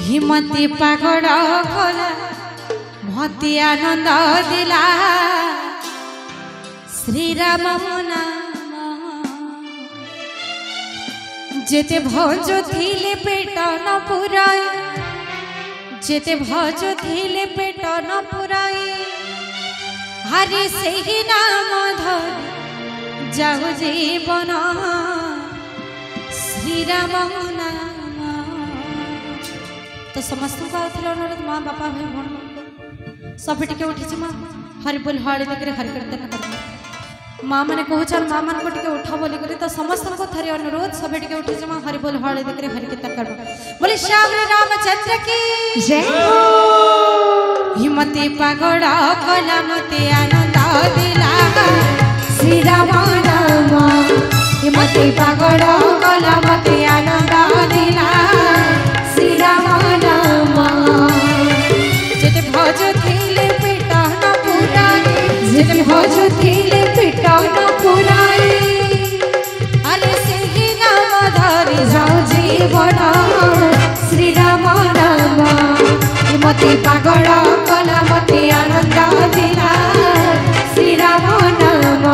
हिमती पागड़ कला मती आनंद दिला श्रीराम नाम जेते भज थिले पेट न पुराई जेते भज थिले पेट न पुराई हरि सेही नाम धर जाऊ जीवन श्रीराम नाम। तो समस्त अनुरोध माँ बापा भाई भण सब टिके उठी माँ हरि बोल हरि देखिए हरि कीर्तन कर माँ मैंने कहूँ माँ मान को टिके उठा बोली तो समस्त को थरी अनुरोध सब टिके उठी माँ हरि बोल हरि देखिए हरि कीर्तन कर बोले श्याम रामचंद्र की जय। हिमती पागड़ कला मते आनंद दिला श्रीराम नाम हिमती पागड़ कला मते आनंद दिला श्रीराम नाम जेते भज थिले पेट न पुराई जेते भज थिले पेट न पुराई अरे सेही नाम धरि जाऊ जीवन श्रीराम नाम हिमती पागड़ कला मते आनंद दिला श्रीराम नाम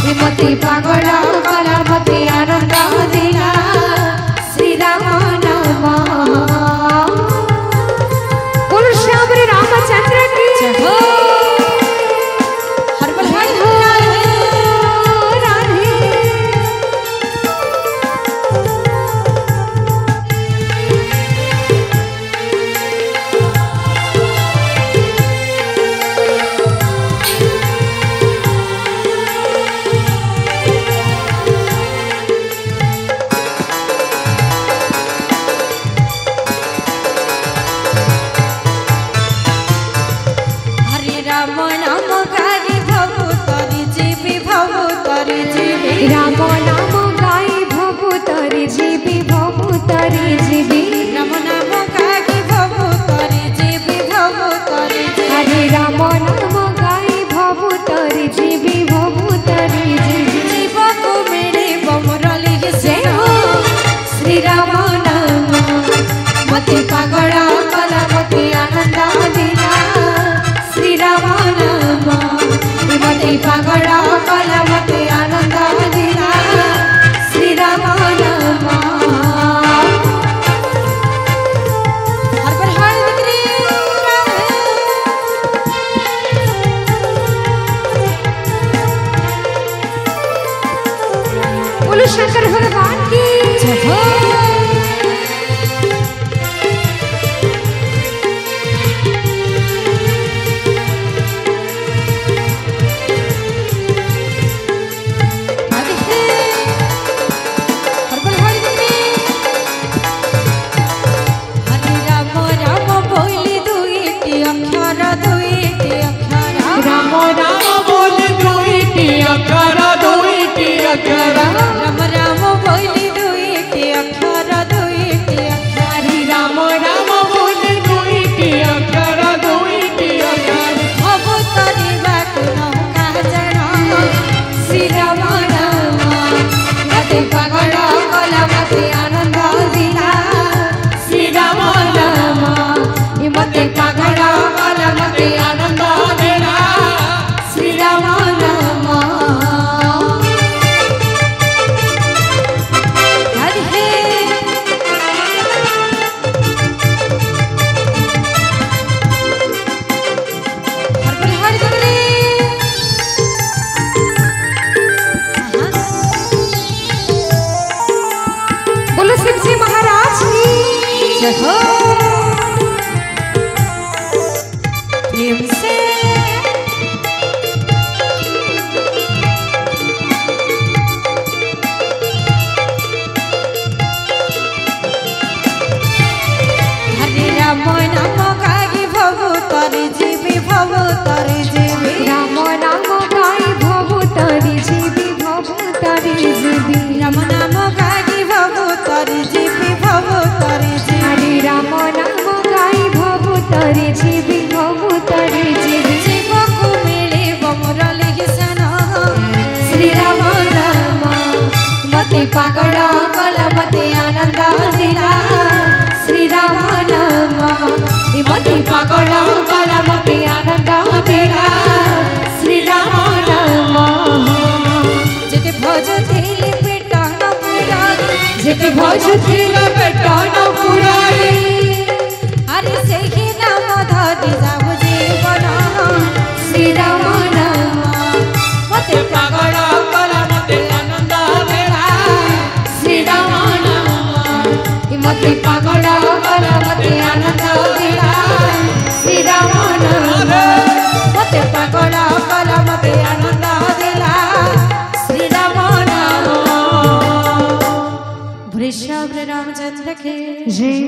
हिमती पागड़ कला मते आनंद दिला श्रीराम नाम। बोलो श्याम रामचंद्र की जय हो। हर बल हर राधे राम नाम गाई भवु तरी जीवी भवु तरी जीवी राम नाम गाई भवु तरी जीवी भवु तरी जीवी राम नाम गाई भवु तरी जीवी भवु तरी हरे राम नाम गाई भवु तरी जीवी भवु तरी जीवी जीव को मिले मुरली जय हो श्रीराम नाम मते पागड़ कला मते आनंद दिला श्रीराम नाम हिमती पागड़ कला मते आनंद दिला श्रीराम नाम। हर पर हर बोलो शंकर भगवान की जय हो। राम राम बोली दुईटी अक्षर दुईटी अक्षर राम राम बोली दुईटी अक्षर दुईटी अक्षर भवु तरिबाकु नौका जण श्रीराम नाम मते पागड़ कला मते आनंद दिला श्रीराम नाम हिमती पागड़ कला मते आनंद दिला श्रीराम नाम। बोलो शिव जी महाराज की जय हो। प्रेम से हरे राम नाम गाई भवु तरी जीवी भवु तरी जीवी राम नाम गाई भवु तरी जीवी भवु तरी जीवी राम नाम गाई भवु तरी जीवी भवु तरी जीवी हरे राम नाम गाई भवु तरी जीवी भवु तरी जीवी जीव को मिले मुरली सन श्रीराम नाम मते पागड़ कला मते आनंद दिला श्रीराम नाम भजुथिले पेट न पुराई जेते भजुथिले पेट न पुराई अरे सेही नाम धरि जाऊ जीवन श्री राम नाम मते पागल कला मते आनंद देला श्री राम नाम मते पागल कला मते आनंद देला श्री राम नाम मते पागल कला मते आनंद देला श्री राम नाम। वृषभ रामचंद्र के जय।